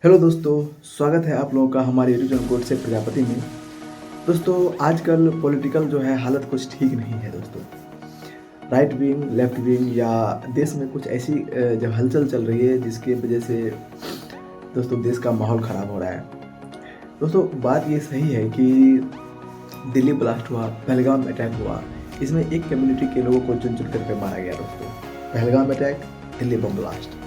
Hello दोस्तों, स्वागत है आप लोगों का हमारे यूट्यूब चैनल कोड से प्रजापति में। दोस्तों आजकल पॉलिटिकल जो है हालत कुछ ठीक नहीं है दोस्तों। राइट विंग, लेफ्ट विंग या देश में कुछ ऐसी जब हलचल चल रही है जिसकी वजह से दोस्तों देश का माहौल ख़राब हो रहा है। दोस्तों बात ये सही है कि दिल्ली ब्लास्ट हुआ, पहलगाम अटैक हुआ, इसमें एक कम्युनिटी के लोगों को चुन चुन करके मारा गया दोस्तों। Pahalgam attack, Delhi bomb blast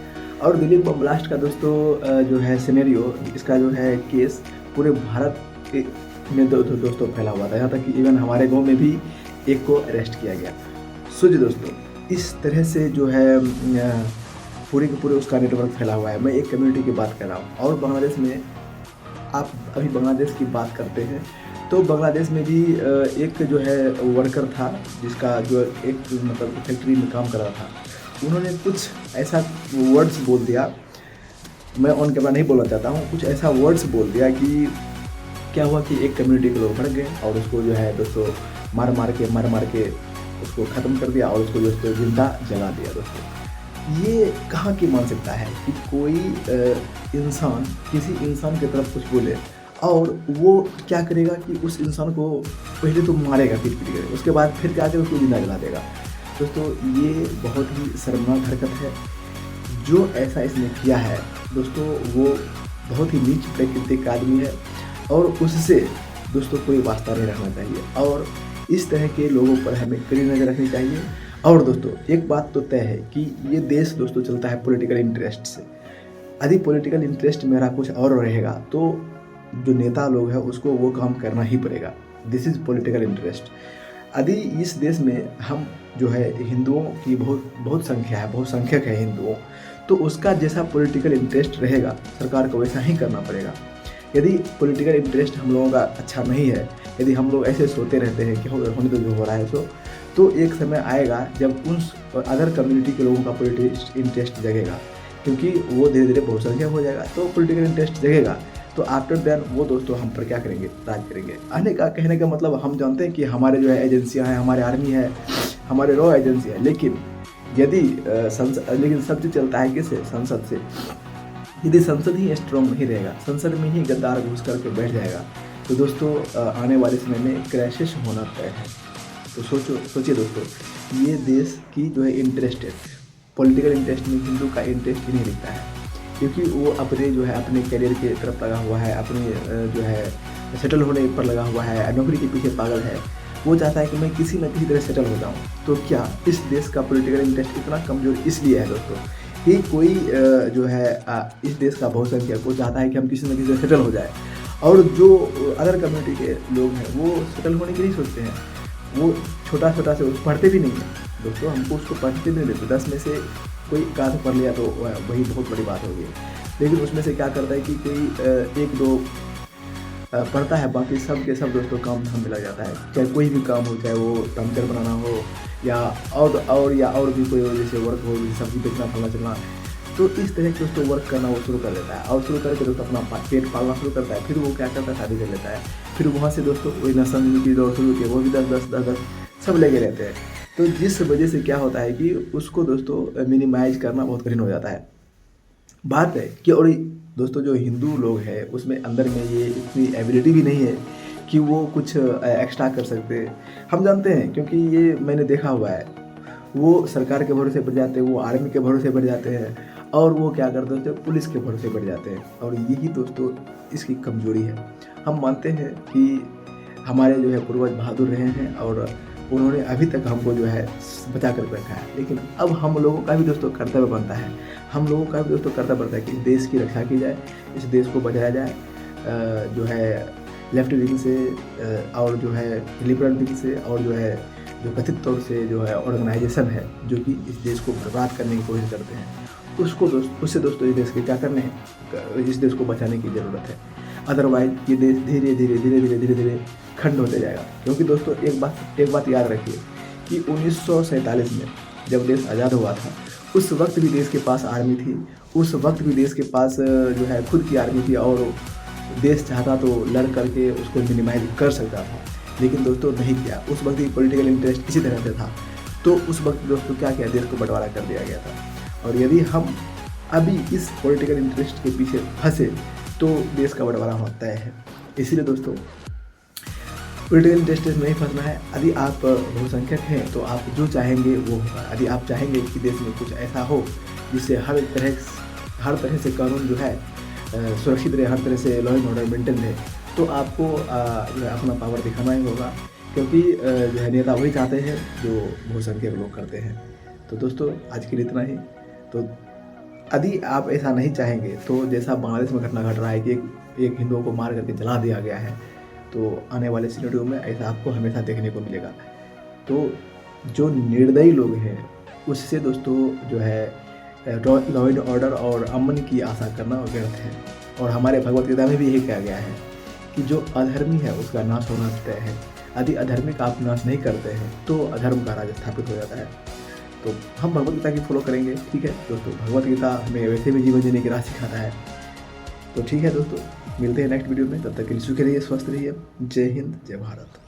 और दिल्ली बम ब्लास्ट का दोस्तों जो है सिनेरियो, इसका जो है केस पूरे भारत के में दोस्तों फैला हुआ था। यहाँ तक कि इवन हमारे गांव में भी एक को अरेस्ट किया गया। सोचिए दोस्तों, इस तरह से जो है पूरे के पूरे उसका नेटवर्क फैला हुआ है। मैं एक कम्युनिटी की बात कर रहा हूँ। और बांग्लादेश में, आप अभी बांग्लादेश की बात करते हैं तो बांग्लादेश में भी एक जो है वर्कर था जिसका जो एक मतलब फैक्ट्री में काम कर रहा था। उन्होंने कुछ ऐसा वर्ड्स बोल दिया, मैं ऑन कैमरा नहीं बोलना चाहता हूँ, कुछ ऐसा वर्ड्स बोल दिया कि क्या हुआ कि एक कम्युनिटी के लोग भड़क गए और उसको जो है दोस्तों मार मार के उसको ख़त्म कर दिया और उसको दोस्तों जिंदा जला दिया। दोस्तों ये कहाँ की मानसिकता है कि कोई इंसान किसी इंसान की तरफ कुछ बोले और वो क्या करेगा कि उस इंसान को पहले तो मारेगा पीट के, उसके बाद फिर क्या करेगा, उसको जिंदा जला देगा। दोस्तों ये बहुत ही शर्मनाक हरकत है। जो ऐसा इसने किया है दोस्तों वो बहुत ही नीच प्रकृति का आदमी है और उससे दोस्तों कोई वास्ता नहीं रखना चाहिए और इस तरह के लोगों पर हमें कड़ी नज़र रखनी चाहिए। और दोस्तों एक बात तो तय है कि ये देश दोस्तों चलता है पॉलिटिकल इंटरेस्ट से। यदि पॉलिटिकल इंटरेस्ट मेरा कुछ और रहेगा तो जो नेता लोग हैं उसको वो काम करना ही पड़ेगा। This is political interest. यदि इस देश में हम जो है हिंदुओं की बहुत संख्या है, बहुत संख्यक है हिंदुओं, तो उसका जैसा पॉलिटिकल इंटरेस्ट रहेगा सरकार को वैसा ही करना पड़ेगा। यदि पॉलिटिकल इंटरेस्ट हम लोगों का अच्छा नहीं है, यदि हम लोग ऐसे सोते रहते हैं कि होने तो जो हो रहा है तो एक समय आएगा जब उन अदर कम्युनिटी के लोगों का पॉलिटिकल इंटरेस्ट जगेगा, क्योंकि वो धीरे धीरे बहुसंख्यक हो जाएगा तो पॉलिटिकल इंटरेस्ट जगेगा। तो आफ्टर देन वो दोस्तों हम पर क्या करेंगे, राज करेंगे। आने का कहने का मतलब हम जानते हैं कि हमारे जो है एजेंसियां हैं, हमारे आर्मी है, हमारे रॉ एजेंसी है, लेकिन यदि लेकिन सब चीज़ चलता है किससे, संसद से। यदि संसद ही स्ट्रॉन्ग नहीं रहेगा, संसद में ही गद्दार घुस करके बैठ जाएगा तो दोस्तों आने वाले समय में क्रैशेस होना तय है। तो सोचिए दोस्तों, ये देश की जो है इंटरेस्ट है, पॉलिटिकल इंटरेस्ट में हिंदू का इंटरेस्ट ही नहीं दिखता है, क्योंकि वो अपने जो है अपने करियर की तरफ लगा हुआ है, अपने जो है सेटल होने पर लगा हुआ है, नौकरी के पीछे पागल है। वो चाहता है कि मैं किसी न किसी तरह सेटल हो जाऊँ। तो क्या इस देश का पॉलिटिकल इंटरेस्ट इतना कमज़ोर इसलिए है दोस्तों कि कोई जो है इस देश का बहुसंख्यक वो चाहता है कि हम किसी न किसी तरह सेटल हो जाए, और जो अदर कम्युनिटी के लोग हैं वो सेटल होने की नहीं सोचते हैं, वो छोटा से पढ़ते भी नहीं हैं दोस्तों। हमको उसको पढ़ते नहीं देते, 10 में से कोई गाथ पढ़ लिया तो वही बहुत बड़ी बात होगी। लेकिन उसमें से क्या करता है कि कोई एक दो पढ़ता है, बाकी सब के सब दोस्तों काम धाम में लग जाता है। चाहे कोई भी काम हो, चाहे वो टंकर बनाना हो या और भी कोई जैसे वर्क हो, जैसे सब्जी बेचना, फलना चलना, तो इस तरह के दोस्तों वर्क करना वो शुरू कर देता है और शुरू करके दोस्तों अपना पेट पालना शुरू करता है। फिर वो क्या करता है, शादी कर लेता है। फिर वहाँ से दोस्तों वही नशा की दौड़ शुरू की, वो भी 10 सब लेके रहते हैं। तो जिस वजह से क्या होता है कि उसको दोस्तों मिनिमाइज करना बहुत कठिन हो जाता है। बात है कि और दोस्तों जो हिंदू लोग हैं उसमें अंदर में ये इतनी एबिलिटी भी नहीं है कि वो कुछ एक्स्ट्रा कर सकते। हम जानते हैं क्योंकि ये मैंने देखा हुआ है, वो सरकार के भरोसे बढ़ जाते हैं, वो आर्मी के भरोसे बढ़ जाते हैं और वो क्या करते हैं, पुलिस के भरोसे बढ़ जाते हैं। और यही दोस्तों इसकी कमजोरी है। हम मानते हैं कि हमारे जो है पूर्वज बहादुर रहे हैं और उन्होंने अभी तक हमको जो है बचा कर रखा है, लेकिन अब हम लोगों का भी दोस्तों कर्तव्य बनता है, हम लोगों का भी दोस्तों कर्तव्य बनता है कि इस देश की रक्षा की जाए, इस देश को बचाया जाए। जो है लेफ्ट विंग से और जो है लिबरल विंग से और जो है जो कथित तौर से जो है ऑर्गेनाइजेशन है जो कि इस देश को बर्बाद करने की कोशिश करते हैं, उससे दोस्तों इस देश के क्या करने हैं, इस देश को बचाने की ज़रूरत है। अदरवाइज ये देश धीरे धीरे खंड होते जाएगा। क्योंकि दोस्तों एक बात याद रखिए कि 1947 में जब देश आज़ाद हुआ था, उस वक्त भी देश के पास आर्मी थी, उस वक्त भी देश के पास जो है खुद की आर्मी थी और देश चाहता तो लड़ करके उसको मिनिमाइज कर सकता था, लेकिन दोस्तों नहीं किया। उस वक्त ही पॉलिटिकल इंटरेस्ट इसी तरह से था, तो उस वक्त दोस्तों क्या किया, देश को बंटवारा कर दिया गया था। और यदि हम अभी इस पॉलिटिकल इंटरेस्ट के पीछे फंसे तो देश का बंटवारा होता है। इसीलिए दोस्तों पॉलिटिकल इंटरेस्ट में नहीं फंसना है। यदि आप बहुसंख्यक हैं तो आप जो चाहेंगे वो होगा। यदि आप चाहेंगे कि देश में कुछ ऐसा हो जिससे हर तरह से कानून जो है सुरक्षित रहे, हर तरह से लॉ एंड ऑर्डर मेंटेन रहे, तो आपको जो है अपना पावर दिखाना ही होगा, क्योंकि जो है नेता वही चाहते हैं जो बहुसंख्यक लोग करते हैं। तो दोस्तों आज के लिए इतना ही। तो यदि आप ऐसा नहीं चाहेंगे तो जैसा बांग्लादेश में घटना घट रहा है कि एक हिंदुओं को मार करके जला दिया गया है, तो आने वाले सिनेरियो में ऐसा आपको हमेशा देखने को मिलेगा। तो जो निर्दयी लोग हैं उससे दोस्तों जो है लॉ एंड ऑर्डर और अमन की आशा करना व्यर्थ है। और हमारे भगवत गीता में भी यही कहा गया है कि जो अधर्मी है उसका नाश होना तय है। यदि अधर्मी का आप नाश नहीं करते हैं तो अधर्म का राज स्थापित हो जाता है। तो हम भगवत गीता की फॉलो करेंगे, ठीक है दोस्तों। भगवत गीता हमें वैसे भी जीवन जीने की राह सिखाता है। तो ठीक है दोस्तों, मिलते हैं नेक्स्ट वीडियो में। तब तक के लिए सुखी रहिए, स्वस्थ रहिए। जय हिंद, जय भारत।